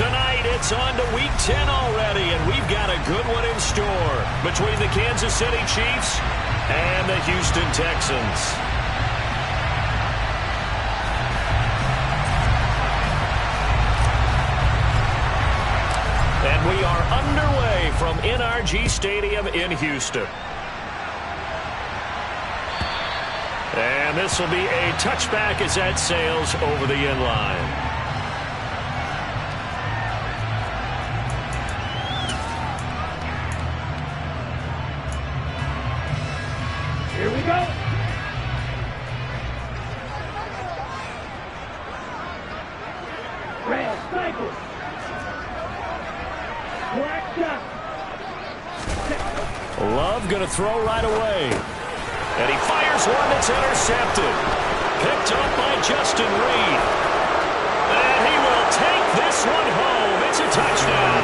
Tonight, it's on to Week 10 already, and we've got a good one in store between the Kansas City Chiefs and the Houston Texans. And we are underway from NRG Stadium in Houston. And this will be a touchback as that sails over the end line. Here we go. Red cycle. Black shot. Love going to throw right away. And he fires one that's intercepted. Picked up by Justin Reed. And he will take this one home. It's a touchdown.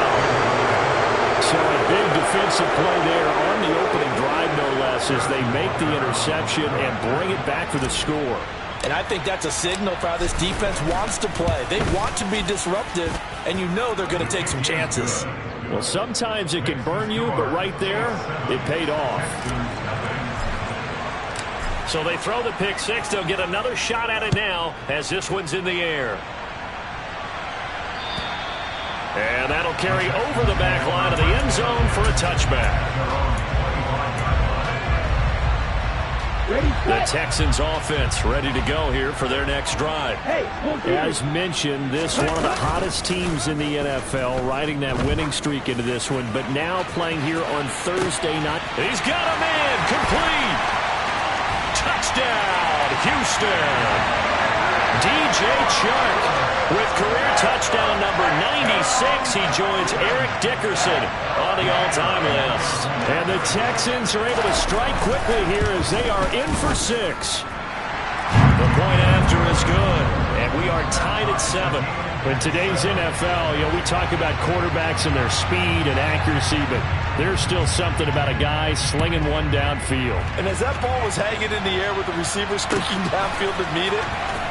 So a big defensive play there on the opening drive, no less, as they make the interception and bring it back for the score. And I think that's a signal for how this defense wants to play. They want to be disruptive, and you know they're going to take some chances. Well, sometimes it can burn you, but right there, it paid off. So they throw the pick six. They'll get another shot at it now as this one's in the air. And that'll carry over the back line of the end zone for a touchback. The Texans offense ready to go here for their next drive. As mentioned, this one of the hottest teams in the NFL, riding that winning streak into this one, but now playing here on Thursday night. He's got a man complete. Touchdown, Houston. DJ Chark with career touchdown number 96. He joins Eric Dickerson on the all-time list. And the Texans are able to strike quickly here as they are in for 6. The point after is good, and we are tied at 7. In today's NFL, we talk about quarterbacks and their speed and accuracy, but there's still something about a guy slinging one downfield. And as that ball was hanging in the air with the receiver streaking downfield to meet it,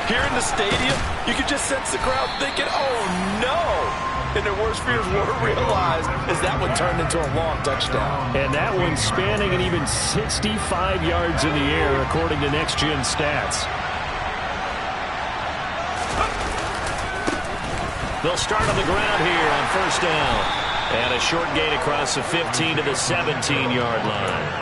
here in the stadium, you could just sense the crowd thinking, oh, no. And their worst fears were realized as that one turned into a long touchdown. And that one spanning an even 65 yards in the air, according to Next Gen Stats. They'll start on the ground here on first down. And a short gain across the 15 to the 17-yard line.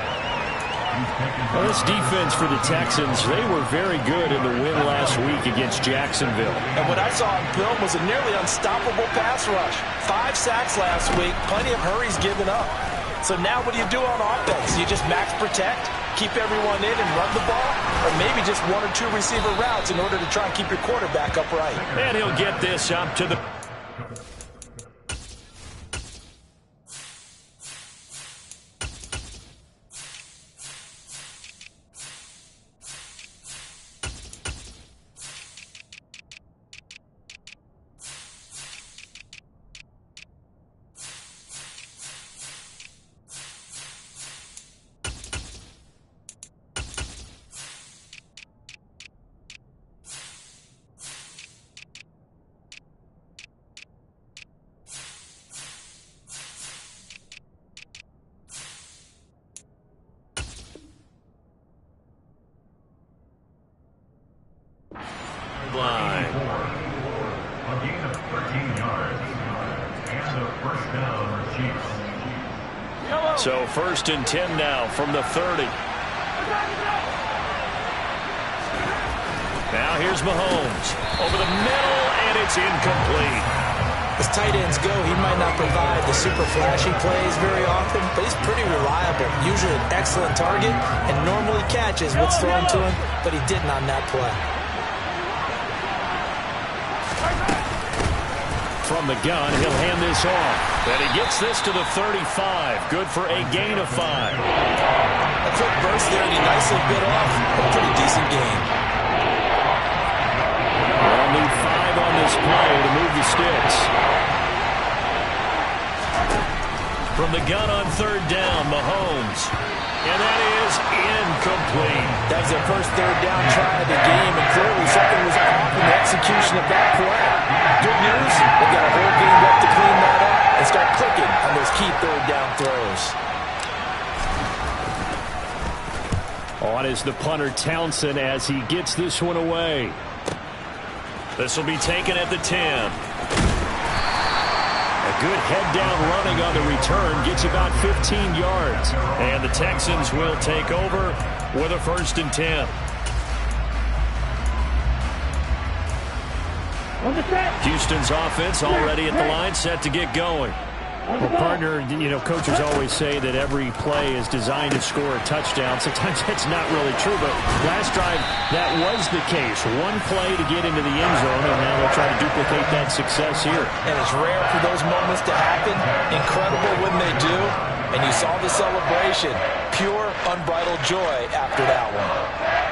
Well, this defense for the Texans, they were very good in the win last week against Jacksonville. And what I saw on film was a nearly unstoppable pass rush. 5 sacks last week, plenty of hurries given up. So now what do you do on offense? You just max protect, keep everyone in and run the ball? Or maybe just 1 or 2 receiver routes in order to try and keep your quarterback upright? And he'll get this up to the... line. A gain of 13 yards. And a first down, Chiefs. So first and 10 now from the 30. Now here's Mahomes. Over the middle, and it's incomplete. As tight ends go, he might not provide the super flashy plays very often, but he's pretty reliable. Usually an excellent target, and normally catches what's thrown to him, but he didn't on that play. From the gun, he'll hand this off. And he gets this to the 35. Good for a gain of 5. A quick burst there, and he nicely bit off a pretty decent gain. They'll need 5 on this play to move the sticks. From the gun on third down, Mahomes. And that is incomplete. That was their first third down try of the game, and clearly something was off in the execution of that play. Good news, they've got a whole game left throws. On is the punter Townsend as he gets this one away. This will be taken at the 10. A good head down running on the return gets about 15 yards. And the Texans will take over with a 1st and 10. Houston's offense already at the line, set to get going. Well, partner, coaches always say that every play is designed to score a touchdown. Sometimes that's not really true, but last drive, that was the case. One play to get into the end zone, and now they'll try to duplicate that success here. And it's rare for those moments to happen. Incredible when they do. And you saw the celebration. Pure, unbridled joy after that one.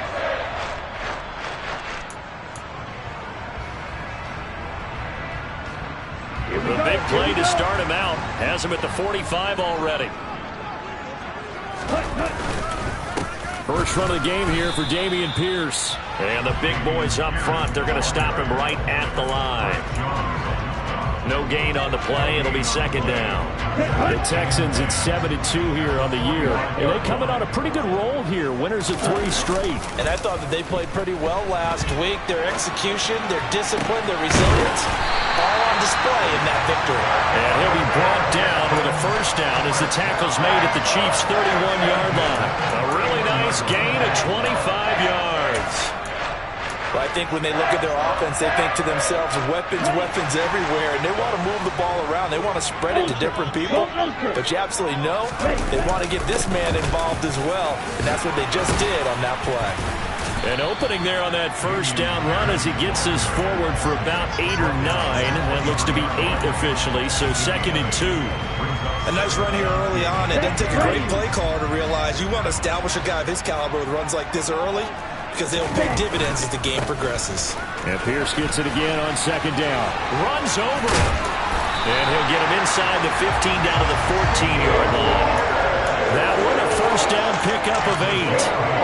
The big play to start him out. Has him at the 45 already. First run of the game here for Dameon Pierce. And the big boys up front, they're going to stop him right at the line. No gain on the play. It'll be 2nd down. The Texans at 7-2 here on the year. And they coming on a pretty good roll here. Winners of 3 straight. And I thought that they played pretty well last week. Their execution, their discipline, their resilience, all on display in that victory. And he'll be brought down with a 1st down as the tackle's made at the Chiefs' 31-yard line. A really nice gain of 25 yards. Well, I think when they look at their offense, they think to themselves, weapons everywhere, and they want to move the ball around. They want to spread it to different people. But you absolutely know they want to get this man involved as well, and that's what they just did on that play. An opening there on that 1st down run as he gets us forward for about 8 or 9. That looks to be 8 officially, so 2nd and 2. A nice run here early on. It doesn't take a great play caller to realize you want to establish a guy of his caliber with runs like this early, because they'll pay dividends as the game progresses. And Pierce gets it again on 2nd down. Runs over him. And he'll get him inside the 15 down to the 14-yard line. That one a 1st down pickup of 8.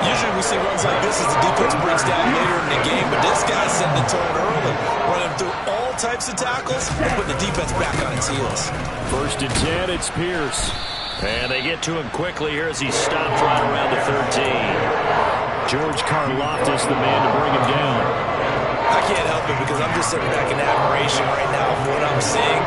Usually we see runs like this as the defense breaks down later in the game, but this guy's setting the tone early, running through all types of tackles and putting the defense back on its heels. 1st and 10, it's Pierce. And they get to him quickly here as he stopped right around the 13. George Karlaftis, the man to bring him down. I can't help it because I'm just sitting back in admiration right now of what I'm seeing.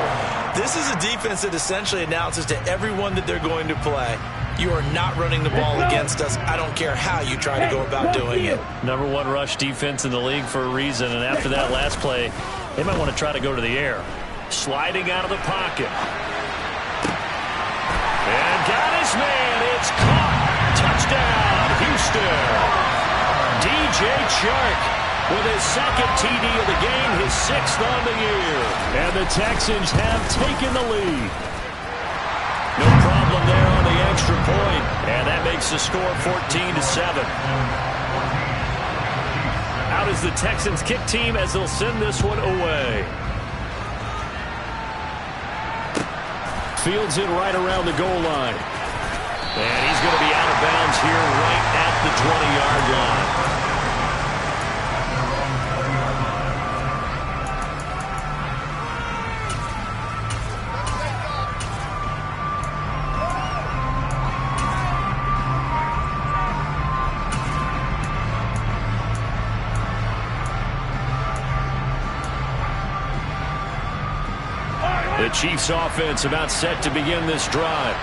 This is a defense that essentially announces to everyone that they're going to play, you are not running the ball against us. I don't care how you try to go about doing it. Number 1 rush defense in the league for a reason, and after that last play, they might want to try to go to the air. Sliding out of the pocket. And got his man. It's caught. Touchdown, Houston. DJ Chark with his 2nd TD of the game, his 6th on the year. And the Texans have taken the lead. No problem there on the extra point. And that makes the score 14-7. Out is the Texans kick team as they'll send this one away. Fields it right around the goal line. And he's going to be out of bounds here right at the 20-yard line. The Chiefs offense about set to begin this drive.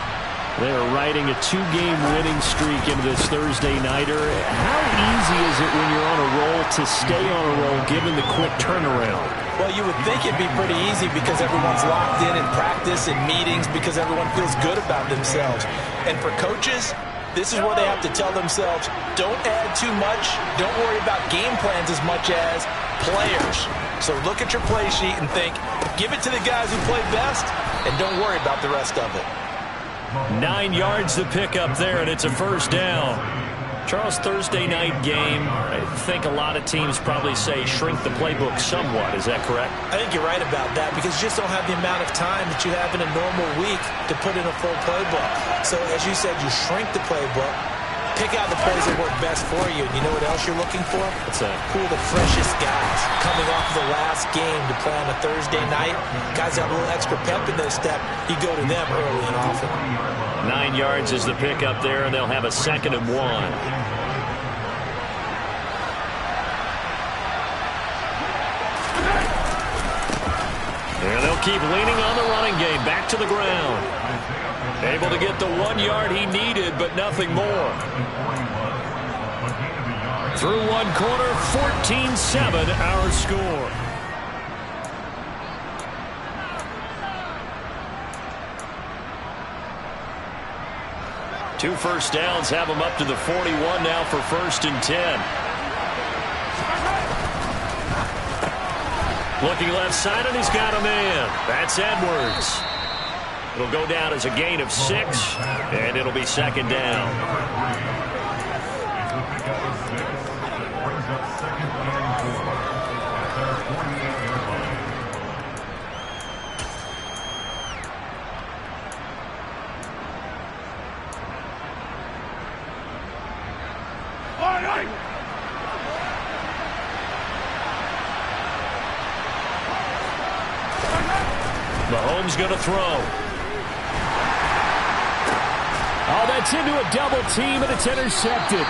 They're riding a 2-game winning streak into this Thursday nighter. How easy is it when you're on a roll to stay on a roll given the quick turnaround? Well, you would think it'd be pretty easy because everyone's locked in practice and meetings because everyone feels good about themselves. And for coaches, this is where they have to tell themselves, don't add too much. Don't worry about game plans as much as players. So look at your play sheet and think, give it to the guys who play best, and don't worry about the rest of it. 9 yards to pick up there, and it's a 1st down. Charles, Thursday night game, I think a lot of teams probably say shrink the playbook somewhat. Is that correct? I think you're right about that because you just don't have the amount of time that you have in a normal week to put in a full playbook. So as you said, you shrink the playbook, Pick out the plays that work best for you. And you know what else you're looking for? What's that? Who are the freshest guys coming off the last game to play on a Thursday night? Guys have a little extra pep in their step. You go to them early and often. 9 yards is the pickup there, and they'll have a 2nd and 1. And they'll keep leaning on the running game. Back to the ground. Able to get the 1 yard he needed, but nothing more. Through one quarter, 14-7 our score. Two first downs have him up to the 41 now for 1st and 10. Looking left side, and he's got a man. That's Edwards. It'll go down as a gain of 6, and it'll be 2nd down. Mahomes going to throw. Oh, that's into a double team, and it's intercepted.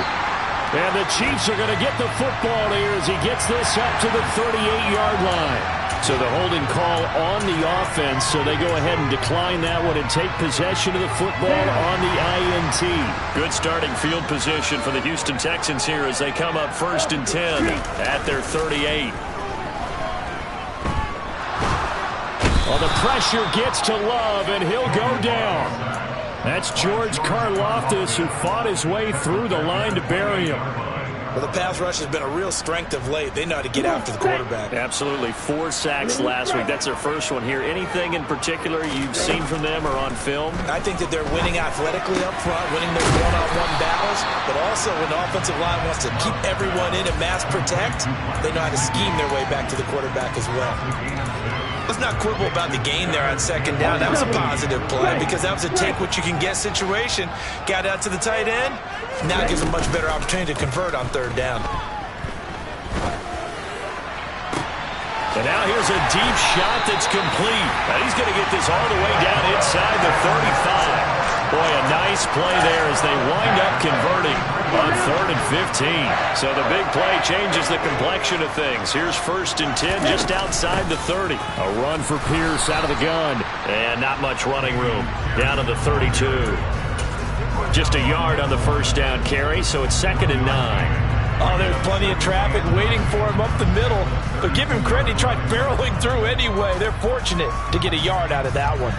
And the Chiefs are going to get the football here as he gets this up to the 38-yard line. So the holding call on the offense, so they go ahead and decline that one and take possession of the football on the INT. Good starting field position for the Houston Texans here as they come up 1st and 10 at their 38. Well, the pressure gets to Love, and he'll go down. That's George Karlaftis, who fought his way through the line to bury him. Well, the pass rush has been a real strength of late. They know how to get after the quarterback. Absolutely. 4 sacks last week. That's their first one here. Anything in particular you've seen from them or on film? I think that they're winning athletically up front, winning those one-on-one battles, but also when the offensive line wants to keep everyone in and mass protect, they know how to scheme their way back to the quarterback as well. Let's not quibble about the gain there on 2nd down. That was a positive play because that was a take-what-you-can-get situation. Got out to the tight end. Now it gives them a much better opportunity to convert on 3rd down. And now here's a deep shot that's complete. And he's going to get this all the way down inside the 35. Boy, a nice play there as they wind up converting on 3rd and 15. So the big play changes the complexion of things. Here's 1st and 10 just outside the 30. A run for Pierce out of the gun. And not much running room. Down to the 32. Just a yard on the 1st down carry, so it's 2nd and 9. Oh, there's plenty of traffic waiting for him up the middle. But give him credit, he tried barreling through anyway. They're fortunate to get a yard out of that one.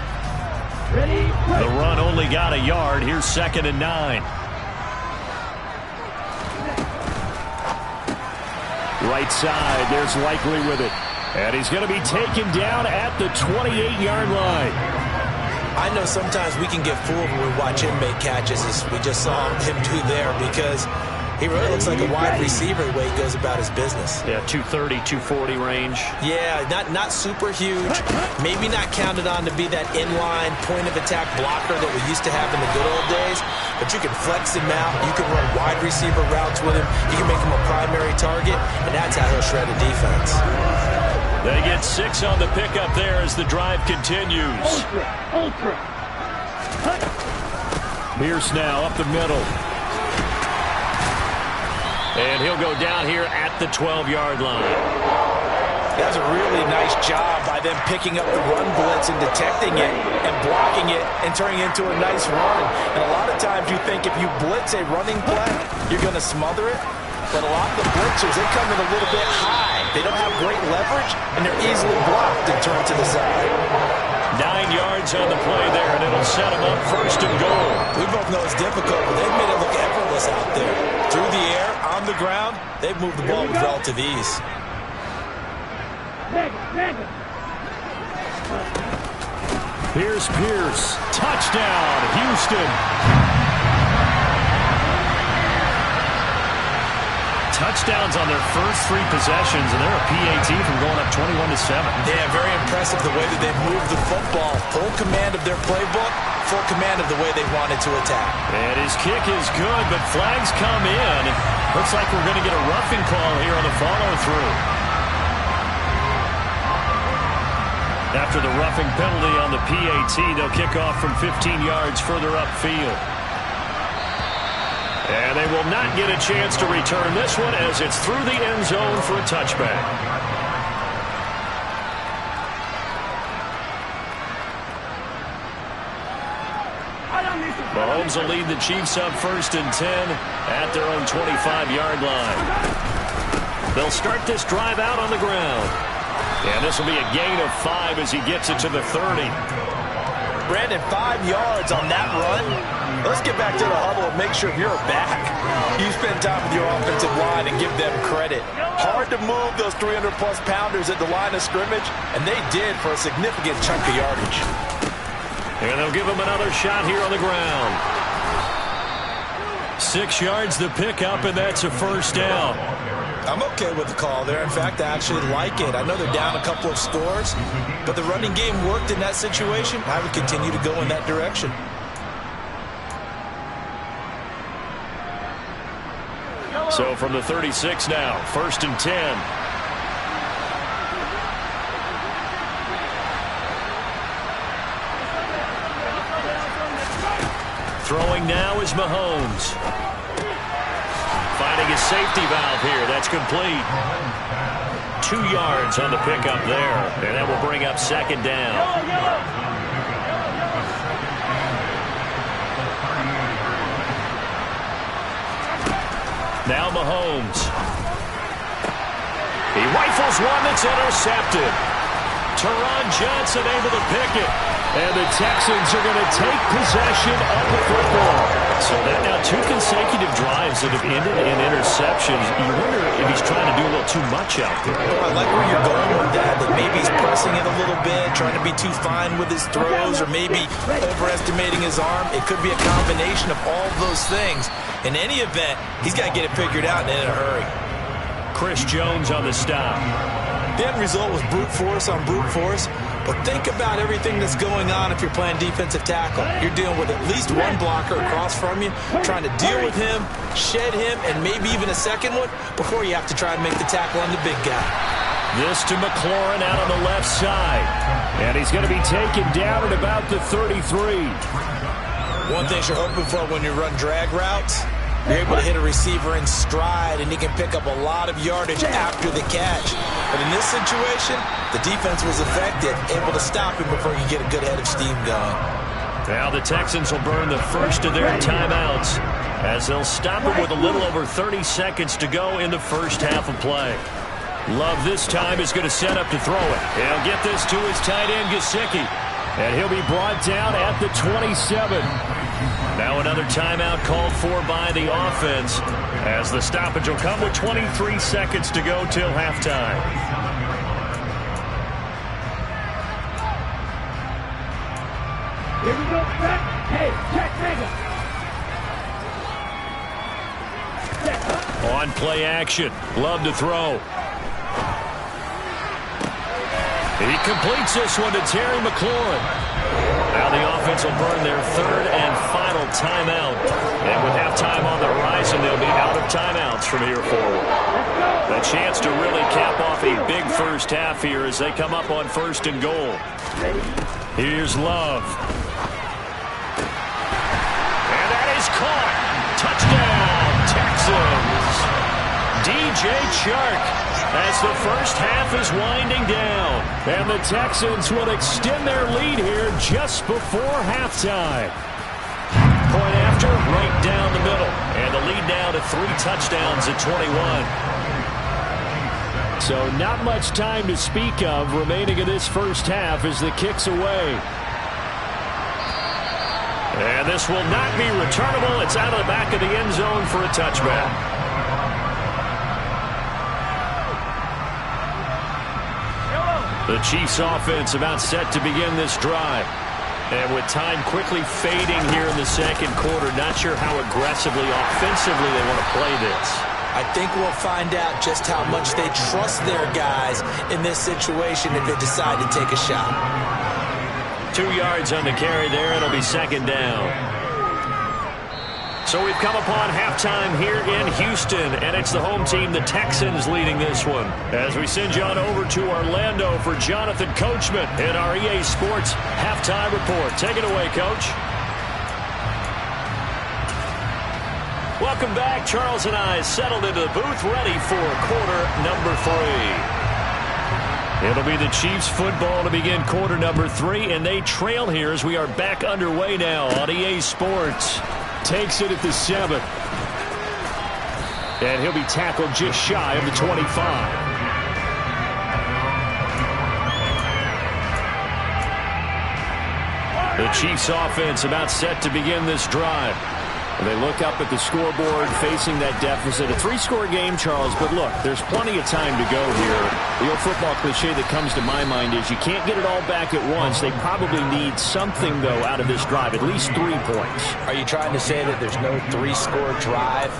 The run only got a yard. Here's 2nd and 9. Right side, there's Likely with it. And he's going to be taken down at the 28-yard line. I know sometimes we can get fooled when we watch him make catches, as we just saw him do there, because he really looks like a wide receiver the way he goes about his business. Yeah, 230, 240 range. Yeah, not super huge. Maybe not counted on to be that inline point-of-attack blocker that we used to have in the good old days. But you can flex him out. You can run wide receiver routes with him. You can make him a primary target, and that's how he'll shred a defense. They get 6 on the pickup there as the drive continues. Ultra. Pierce now up the middle. And he'll go down here at the 12-yard line. That's a really nice job by them picking up the run blitz and detecting it and blocking it and turning it into a nice run. And a lot of times you think if you blitz a running play, you're going to smother it. But a lot of the blitzers, they come in a little bit high. They don't have great leverage, and they're easily blocked and turned to the side. 9 yards on the play there, and it'll set them up 1st and goal. We both know it's difficult, but they've made it look effortless out there. Through the air, on the ground, they've moved the ball with relative ease. Here's Pierce. Touchdown, Houston. touchdowns on their first 3 possessions, and they're a PAT from going up 21-7. Yeah, very impressive the way that they moved the football. Full command of their playbook, full command of the way they wanted to attack. And his kick is good, but flags come in. Looks like we're going to get a roughing call here on the follow-through. After the roughing penalty on the PAT, they'll kick off from 15 yards further upfield. And they will not get a chance to return this one as it's through the end zone for a touchback. Mahomes will lead the Chiefs up 1st and 10 at their own 25-yard line. They'll start this drive out on the ground. And this will be a gain of 5 as he gets it to the 30. Brandon, 5 yards on that run. Let's get back to the huddle and make sure you're back. You spend time with your offensive line and give them credit. Hard to move those 300-plus pounders at the line of scrimmage, and they did for a significant chunk of yardage. And they'll give him another shot here on the ground. 6 yards the pickup, and that's a first down. I'm okay with the call there. In fact, I actually like it. I know they're down a couple of scores, but the running game worked in that situation. I would continue to go in that direction. So from the 36 now, 1st and 10. Throwing now is Mahomes. Finding his safety valve here. That's complete. 2 yards on the pickup there. And that will bring up 2nd down. Now Mahomes. He rifles one that's intercepted. Teron Johnson able to pick it. And the Texans are going to take possession of the football. So that now 2 consecutive drives that have ended in interceptions. You wonder if he's trying to do a little too much out there. I like where you're going with that maybe he's pressing it a little bit, trying to be too fine with his throws, or maybe overestimating his arm. It could be a combination of all those things. In any event, he's got to get it figured out and in a hurry. Chris Jones on the stop. The end result was brute force on brute force. But think about everything that's going on if you're playing defensive tackle. You're dealing with at least one blocker across from you, trying to deal with him, shed him, and maybe even a second one before you have to try and make the tackle on the big guy. This to McLaurin out on the left side. And he's going to be taken down at about the 33. One thing you're hoping for when you run drag routes, you're able to hit a receiver in stride, and he can pick up a lot of yardage after the catch. But in this situation, the defense was effective, able to stop him before you get a good head of steam going. Now the Texans will burn the first of their timeouts as they'll stop him with a little over 30 seconds to go in the first half of play. Love this time is going to set up to throw it. He'll get this to his tight end, Gesicki. And he'll be brought down at the 27. Now another timeout called for by the offense as the stoppage will come with 23 seconds to go till halftime. Here we go, back. Hey, check, nigga. On play action. Love to throw. He completes this one to Terry McLaurin. Now the offense will burn their third and final timeout. And with halftime on the horizon, they'll be out of timeouts from here forward. A chance to really cap off a big first half here as they come up on 1st and goal. Here's Love. And that is caught. Touchdown, Texans. DJ Chark as the first half is winding down. And the Texans will extend their lead here just before halftime. Point after, right down the middle. And the lead now to 3 touchdowns at 21. So not much time to speak of remaining in this first half as the kick's away. And this will not be returnable. It's out of the back of the end zone for a touchback. The Chiefs offense about set to begin this drive. And with time quickly fading here in the second quarter, not sure how aggressively, offensively they want to play this. I think we'll find out just how much they trust their guys in this situation if they decide to take a shot. 2 yards on the carry there. It'll be second down. So we've come upon halftime here in Houston, and it's the home team, the Texans, leading this one. As we send you on over to Orlando for Jonathan Coachman in our EA Sports Halftime Report. Take it away, Coach. Welcome back. Charles and I settled into the booth, ready for quarter number 3. It'll be the Chiefs football to begin quarter number 3, and they trail here as we are back underway now on EA Sports. Takes it at the 7. And he'll be tackled just shy of the 25. The Chiefs offense about set to begin this drive. They look up at the scoreboard facing that deficit. A 3-score game, Charles, but look, there's plenty of time to go here. The old football cliche that comes to my mind is you can't get it all back at once. They probably need something, though, out of this drive, at least 3 points. Are you trying to say that there's no 3-score drive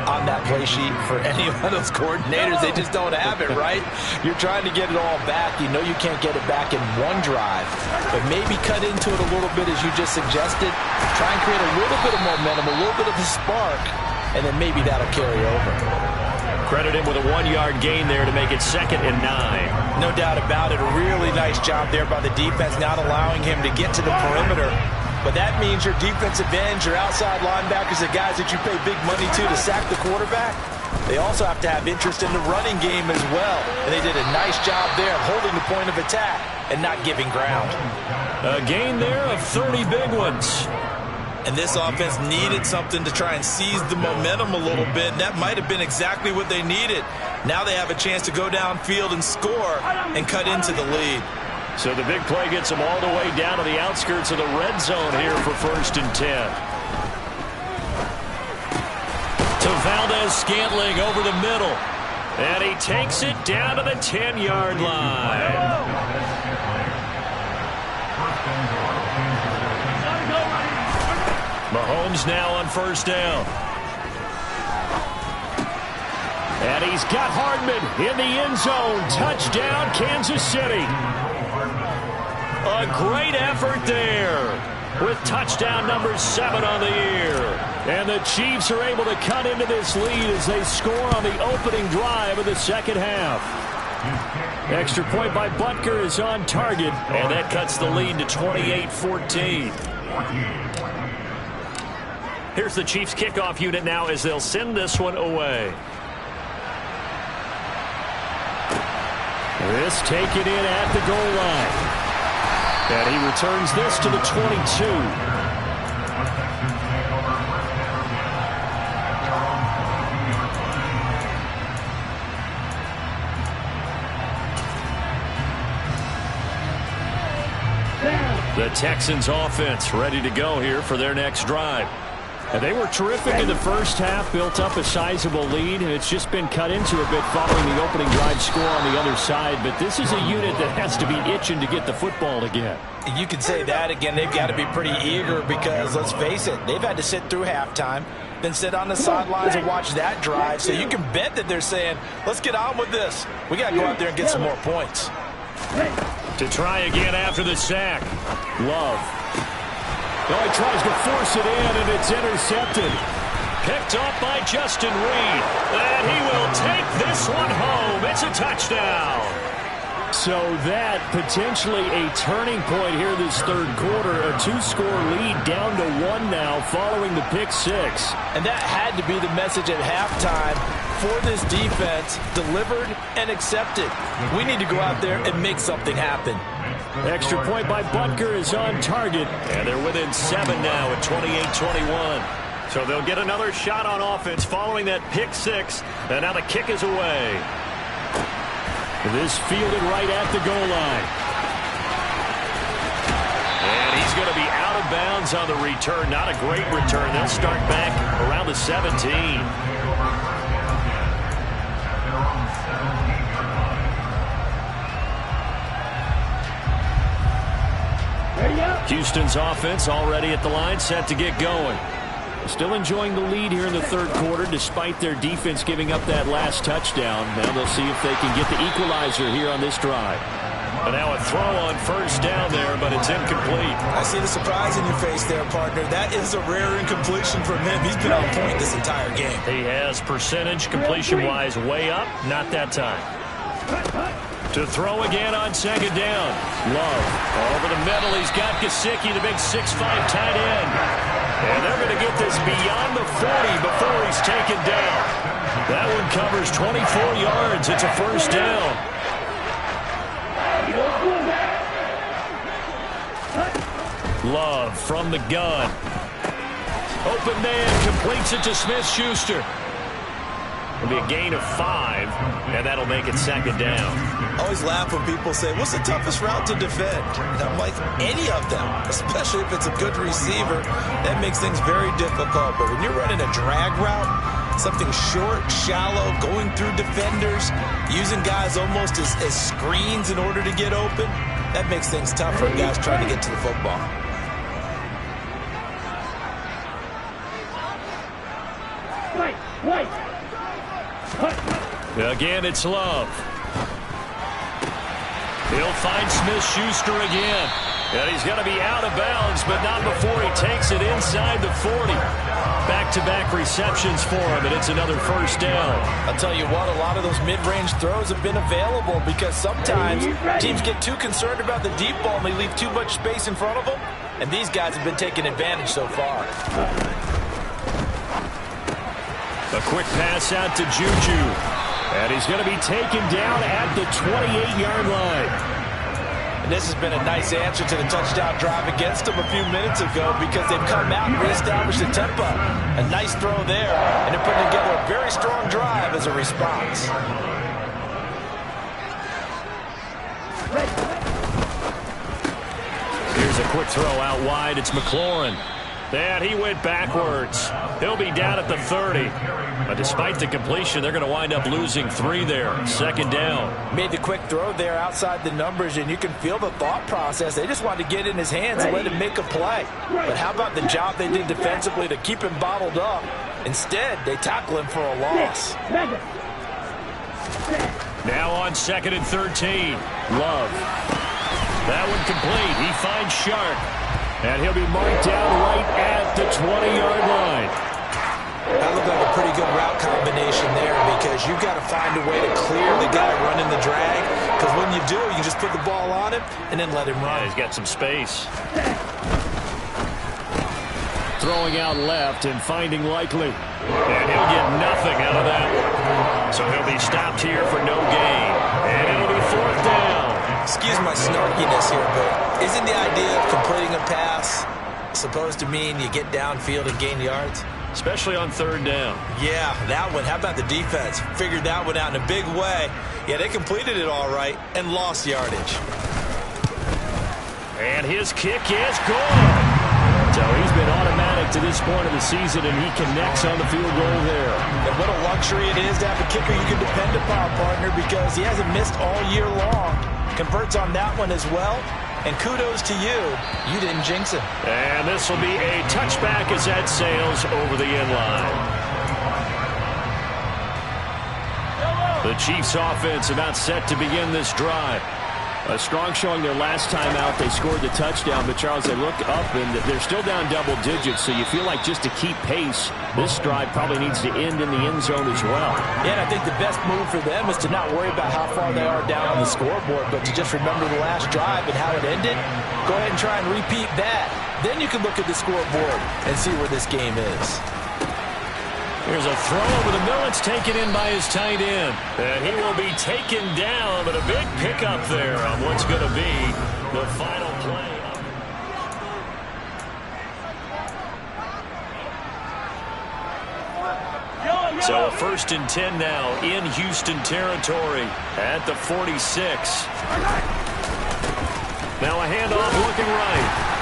on that play sheet for any of those coordinators? They just don't have it, right? You're trying to get it all back. You know you can't get it back in one drive, but maybe cut into it a little bit as you just suggested. Try and create a little bit of momentum, a little bit of a spark, and then maybe that'll carry over. Credit him with a 1-yard gain there to make it 2nd and 9. No doubt about it. A really nice job there by the defense, not allowing him to get to the perimeter. But that means your defensive ends, your outside linebackers, the guys that you pay big money to sack the quarterback, they also have to have interest in the running game as well. And they did a nice job there of holding the point of attack and not giving ground. A gain there of 30 big ones. And this offense needed something to try and seize the momentum a little bit. And that might have been exactly what they needed. Now they have a chance to go downfield and score and cut into the lead. So the big play gets them all the way down to the outskirts of the red zone here for 1st and 10. To Valdez-Scantling over the middle. And he takes it down to the 10-yard line. Mahomes now on 1st down. And he's got Hardman in the end zone. Touchdown, Kansas City. A great effort there with touchdown number 7 on the year. And the Chiefs are able to cut into this lead as they score on the opening drive of the second half. Extra point by Butker is on target, and that cuts the lead to 28-14. Here's the Chiefs kickoff unit now as they'll send this one away. This taken in at the goal line. And he returns this to the 22. The Texans offense ready to go here for their next drive. And they were terrific in the first half, built up a sizable lead, and it's just been cut into a bit following the opening drive score on the other side. But this is a unit that has to be itching to get the football again. You could say that again. They've got to be pretty eager because, let's face it, they've had to sit through halftime, then sit on the sidelines and watch that drive. So you can bet that they're saying, let's get on with this. We got to go out there and get some more points. To try again after the sack. Love. Well, he tries to force it in, and it's intercepted. Picked up by Justin Reed. And he will take this one home. It's a touchdown. So that potentially a turning point here this third quarter. A 2-score lead down to 1 now following the pick 6. And that had to be the message at halftime for this defense. Delivered and accepted. We need to go out there and make something happen. Extra point by Butker is on target. And they're within 7 now at 28-21. So they'll get another shot on offense following that pick 6. And now the kick is away. This fielded right at the goal line. And he's going to be out of bounds on the return. Not a great return. They'll start back around the 17. Houston's offense already at the line, set to get going. Still enjoying the lead here in the third quarter despite their defense giving up that last touchdown. Now they'll see if they can get the equalizer here on this drive. And now a throw on first down there, but it's incomplete. I see the surprise in your face there, partner. That is a rare incompletion from him. He's been on point this entire game. He has percentage completion-wise way up. Not that time. To throw again on second down. Love over the middle. He's got Gesicki, the big 6'5" tight end. And they're going to get this beyond the 40 before he's taken down. That one covers 24 yards. It's a first down. Love from the gun. Open man completes it to Smith-Schuster. It'll be a gain of 5, and that'll make it second down. I always laugh when people say, what's the toughest route to defend? And I'm like, any of them, especially if it's a good receiver. That makes things very difficult. But when you're running a drag route, something short, shallow, going through defenders, using guys almost as screens in order to get open, that makes things tough for guys trying to get to the football. Again, it's Love. He'll find Smith-Schuster again. And he's going to be out of bounds, but not before he takes it inside the 40. Back-to-back receptions for him, and it's another first down. I'll tell you what, a lot of those mid-range throws have been available because sometimes teams get too concerned about the deep ball and they leave too much space in front of them, and these guys have been taking advantage so far. A quick pass out to Juju. And he's going to be taken down at the 28-yard line. And this has been a nice answer to the touchdown drive against them a few minutes ago because they've come out and reestablished the tempo. A nice throw there, and they're putting together a very strong drive as a response. Here's a quick throw out wide. It's McLaurin. And he went backwards. He'll be down at the 30. But despite the completion, they're going to wind up losing 3 there. Second down. Made the quick throw there outside the numbers, and you can feel the thought process. They just wanted to get in his hands and let him make a play. But how about the job they did defensively to keep him bottled up? Instead, they tackle him for a loss. Now on 2nd and 13. Love. That one complete. He finds Sharp. And he'll be marked down right at the 20-yard line. That looked like a pretty good route combination there because you've got to find a way to clear the guy running the drag. Because when you do, you just put the ball on him and then let him run. Yeah, he's got some space. Throwing out left and finding Likely. And he'll get nothing out of that one. So he'll be stopped here for no gain. And it'll be 4th down. Excuse my snarkiness here, but isn't the idea of completing a pass supposed to mean you get downfield and gain yards? Especially on 3rd down. Yeah, that one. How about the defense? Figured that one out in a big way. Yeah, they completed it all right and lost yardage. And his kick is good. So he's been automatic to this point of the season, and he connects on the field goal there. And what a luxury it is to have a kicker you can depend upon, partner, because he hasn't missed all year long. Converts on that one as well. And kudos to you. You didn't jinx it. And this will be a touchback as that sails over the end line. The Chiefs offense about set to begin this drive. A strong showing their last time out. They scored the touchdown, but Charles, they look up and they're still down double digits, so you feel like just to keep pace, this drive probably needs to end in the end zone as well. Yeah, and I think the best move for them is to not worry about how far they are down on the scoreboard, but to just remember the last drive and how it ended. Go ahead and try and repeat that. Then you can look at the scoreboard and see where this game is. Here's a throw over the middle. It's taken in by his tight end. And he will be taken down, but a big pickup there on what's going to be the final play. So a 1st and 10 now in Houston territory at the 46. Now a handoff looking right.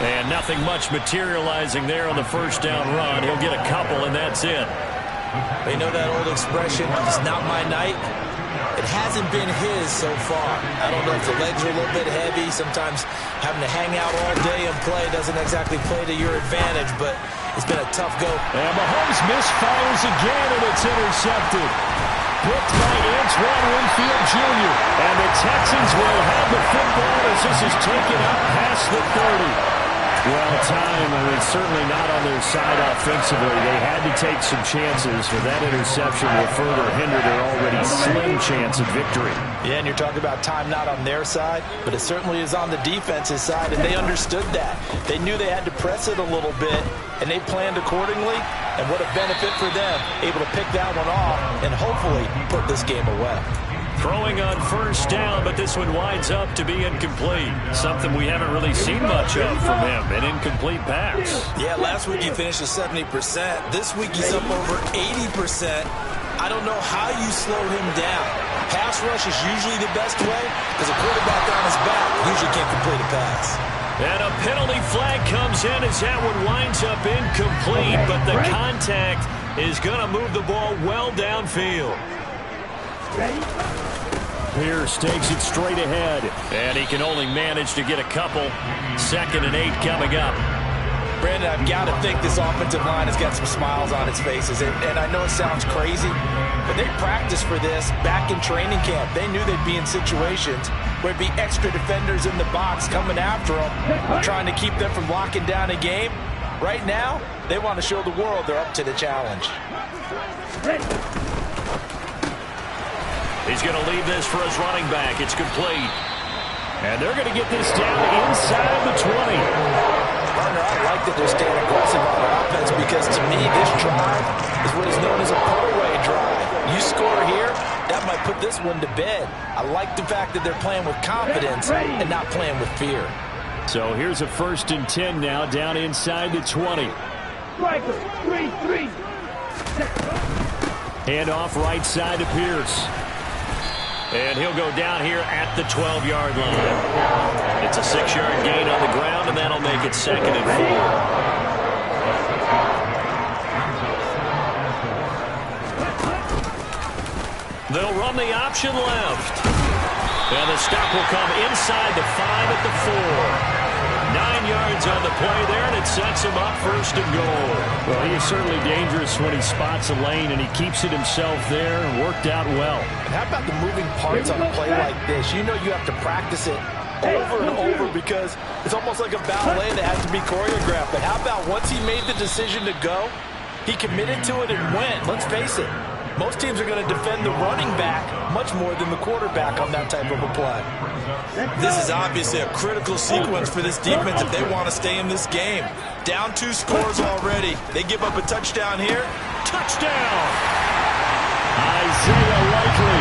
And nothing much materializing there on the first down run. He'll get a couple, and that's it. They know that old expression, it's not my night. It hasn't been his so far. I don't know if the legs are a little bit heavy. Sometimes having to hang out all day and play doesn't exactly play to your advantage, but it's been a tough go. And Mahomes misfires again, and it's intercepted. Picked by Antoine Winfield Jr. And the Texans will have the football as this is taken out past the 30. Well, time, certainly not on their side offensively. They had to take some chances, but that interception will further hinder their already slim chance of victory. Yeah, and you're talking about time not on their side, but it certainly is on the defense's side, and they understood that. They knew they had to press it a little bit, and they planned accordingly, and what a benefit for them, able to pick that one off and hopefully put this game away. Throwing on first down, but this one winds up to be incomplete. Something we haven't really seen much of from him, an incomplete pass. Yeah, last week he finished at 70%. This week he's up over 80%. I don't know how you slow him down. Pass rush is usually the best way because a quarterback on his back usually can't complete a pass. And a penalty flag comes in as that one winds up incomplete, but the contact is going to move the ball well downfield. Pierce takes it straight ahead, and he can only manage to get a couple. 2nd and 8 coming up. Brandon, I've got to think this offensive line has got some smiles on its faces, and I know it sounds crazy, but they practiced for this back in training camp. They knew they'd be in situations where it'd be extra defenders in the box coming after them, trying to keep them from locking down a game. Right now, they want to show the world they're up to the challenge. He's going to leave this for his running back. It's complete. And they're going to get this down inside the 20. Partner, I like that they're staying aggressive on offense because to me this drive is what is known as a put-away drive. You score here, that might put this one to bed. I like the fact that they're playing with confidence and not playing with fear. So here's a 1st and 10 now down inside the 20. Hand off right side to Pierce. And he'll go down here at the 12-yard line. It's a 6-yard gain on the ground, and that'll make it 2nd and 4. They'll run the option left. And the stop will come inside the 5 at the 4. 9 yards on the play there, and it sets him up 1st and goal. Well, he is certainly dangerous when he spots a lane, and he keeps it himself there. Worked out well. And how about the moving parts on a play like this? You know you have to practice it over and over because it's almost like a ballet that has to be choreographed. But how about once he made the decision to go, he committed to it and went. Let's face it, most teams are going to defend the running back much more than the quarterback on that type of a play. This is obviously a critical sequence for this defense if they want to stay in this game. Down 2 scores already. They give up a touchdown here. Touchdown! Isaiah Likely,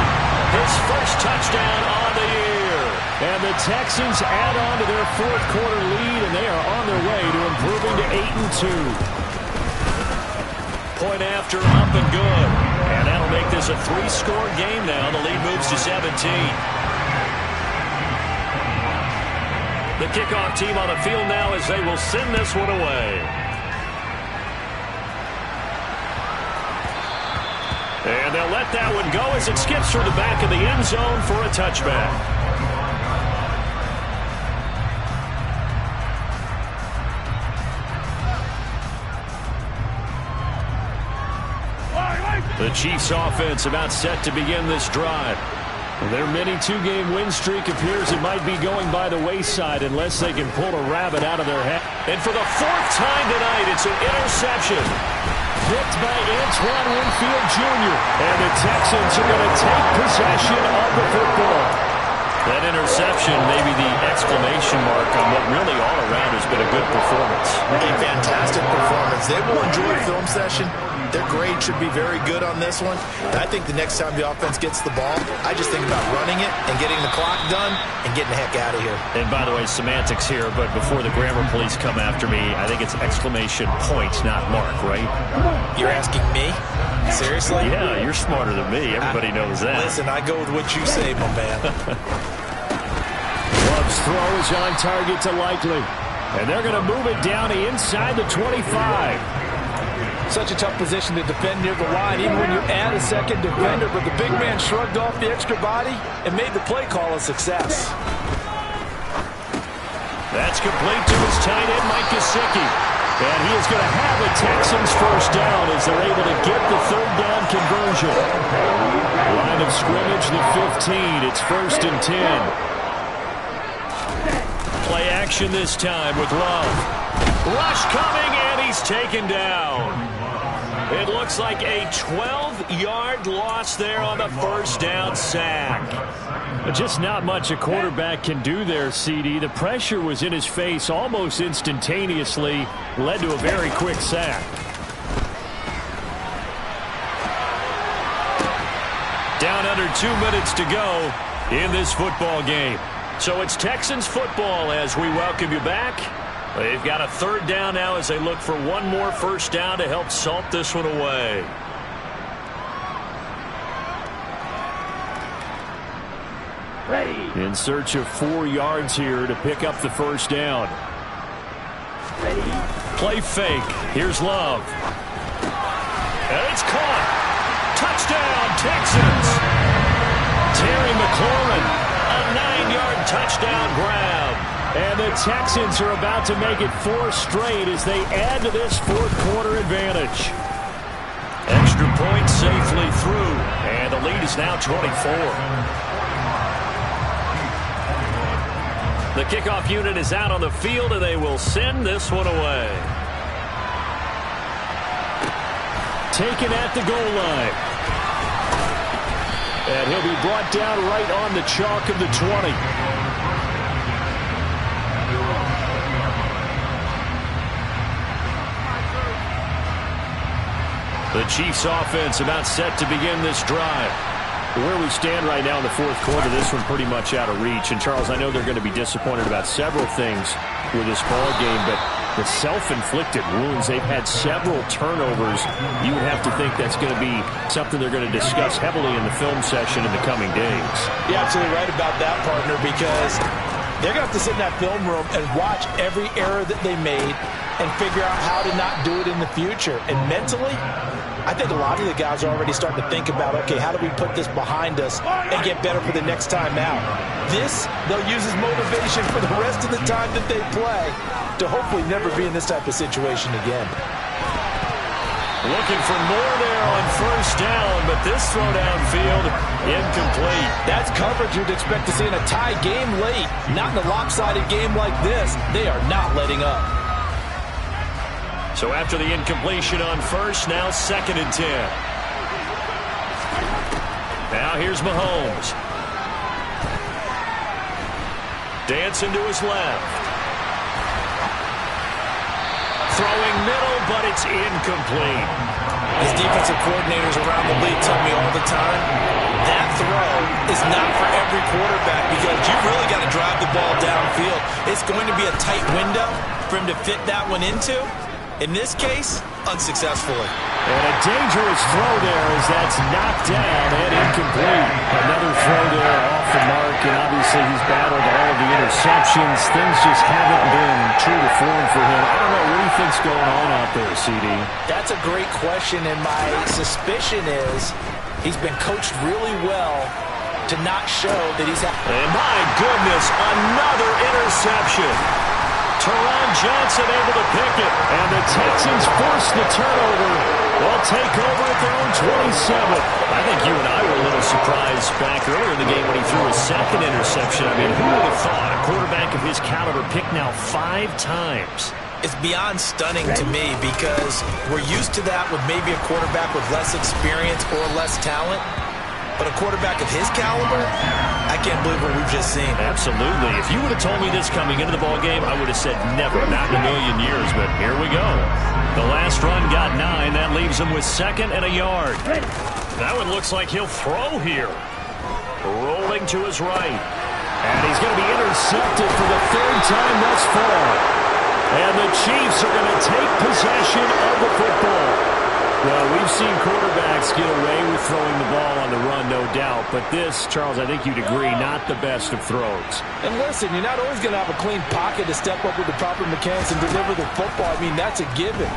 his first touchdown on the year. And the Texans add on to their 4th quarter lead, and they are on their way to improving to 8-2. Point after, up and good. And that'll make this a 3-score game now. The lead moves to 17. The kickoff team on the field now as they will send this one away. And they'll let that one go as it skips through the back of the end zone for a touchback. The Chiefs offense about set to begin this drive. Their mini 2-game win streak appears it might be going by the wayside unless they can pull a rabbit out of their hat. And for the 4th time tonight, it's an interception. Picked by Antoine Winfield Jr. And the Texans are going to take possession of the football. That interception may be the exclamation mark on what really all around has been a good performance. A fantastic performance. They will enjoy film session. Their grade should be very good on this one. I think the next time the offense gets the ball, I just think about running it and getting the clock done and getting the heck out of here. And by the way, semantics here, but before the grammar police come after me, I think it's exclamation point, not mark, right? You're asking me? Seriously? Yeah, you're smarter than me. Everybody knows that. Listen, I go with what you say, my man. Love's throw is on target to Likely. And they're going to move it down inside the 25. Such a tough position to defend near the line, even when you add a second defender. But the big man shrugged off the extra body and made the play call a success. That's complete to his tight end, Mike Gesicki. And he is going to have a Texans first down as they're able to get the third down conversion. Line of scrimmage, the 15. It's 1st and 10. Play action this time with Love. Rush coming, and he's taken down. It looks like a 12-yard loss there on the first down sack. Just not much a quarterback can do there, CD. The pressure was in his face almost instantaneously, led to a very quick sack. Down under 2 minutes to go in this football game. So it's Texans football as we welcome you back. They've got a third down now as they look for one more first down to help salt this one away. In search of 4 yards here to pick up the first down. Play fake. Here's Love. And it's caught. Touchdown, Texans. Terry McLaurin, a 9-yard touchdown grab. And the Texans are about to make it 4 straight as they add to this fourth-quarter advantage. Extra point safely through, and the lead is now 24. The kickoff unit is out on the field, and they will send this one away. Taken at the goal line. And he'll be brought down right on the chalk of the 20. The Chiefs offense about set to begin this drive. Where we stand right now in the fourth quarter, this one pretty much out of reach. And, Charles, I know they're going to be disappointed about several things with this ball game, but the self-inflicted wounds, they've had several turnovers. You would have to think that's going to be something they're going to discuss heavily in the film session in the coming days. You're absolutely right about that, partner, because they're going to have to sit in that film room and watch every error that they made and figure out how to not do it in the future. And mentally, I think a lot of the guys are already starting to think about, okay, how do we put this behind us and get better for the next time out? This, they'll use as motivation for the rest of the time that they play to hopefully never be in this type of situation again. Looking for more there on first down, but this throw downfield, incomplete. That's coverage you'd expect to see in a tie game late. Not in a lopsided game like this. They are not letting up. So after the incompletion on first, now 2nd and 10. Now here's Mahomes. Dancing to his left. Throwing middle, but it's incomplete. As defensive coordinators around the league tell me all the time, that throw is not for every quarterback because you really got to drive the ball downfield. It's going to be a tight window for him to fit that one into. In this case, unsuccessfully. And a dangerous throw there as that's knocked down and incomplete. Another throw there off the mark, and obviously he's battled all of the interceptions. Things just haven't been true to form for him. I don't know, what do you think's going on out there, CD? That's a great question, and my suspicion is he's been coached really well to not show that he's... And my goodness, another interception. Teron Johnson able to pick it, and the Texans force the turnover. They'll take over at their own 27. I think you and I were a little surprised back earlier in the game when he threw a second interception. I mean, who would have thought a quarterback of his caliber picked now 5 times? It's beyond stunning to me because we're used to that with maybe a quarterback with less experience or less talent. But a quarterback of his caliber, I can't believe what we've just seen. Absolutely. If you would have told me this coming into the ballgame, I would have said never, not in a million years. But here we go. The last run got 9. That leaves him with 2nd and a yard. That one looks like he'll throw here. Rolling to his right. And he's going to be intercepted for the 3rd time thus far. And the Chiefs are going to take possession of the football. Well, we've seen quarterbacks get away with throwing the ball on the run, no doubt. But this, Charles, I think you'd agree, not the best of throws. And listen, you're not always going to have a clean pocket to step up with the proper mechanics and deliver the football. I mean, that's a given.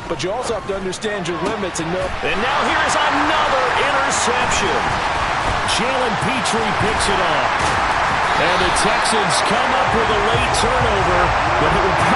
but you also have to understand your limits and know. And now here's another interception. Jalen Petrie picks it off. And the Texans come up with a late turnover, but it would probably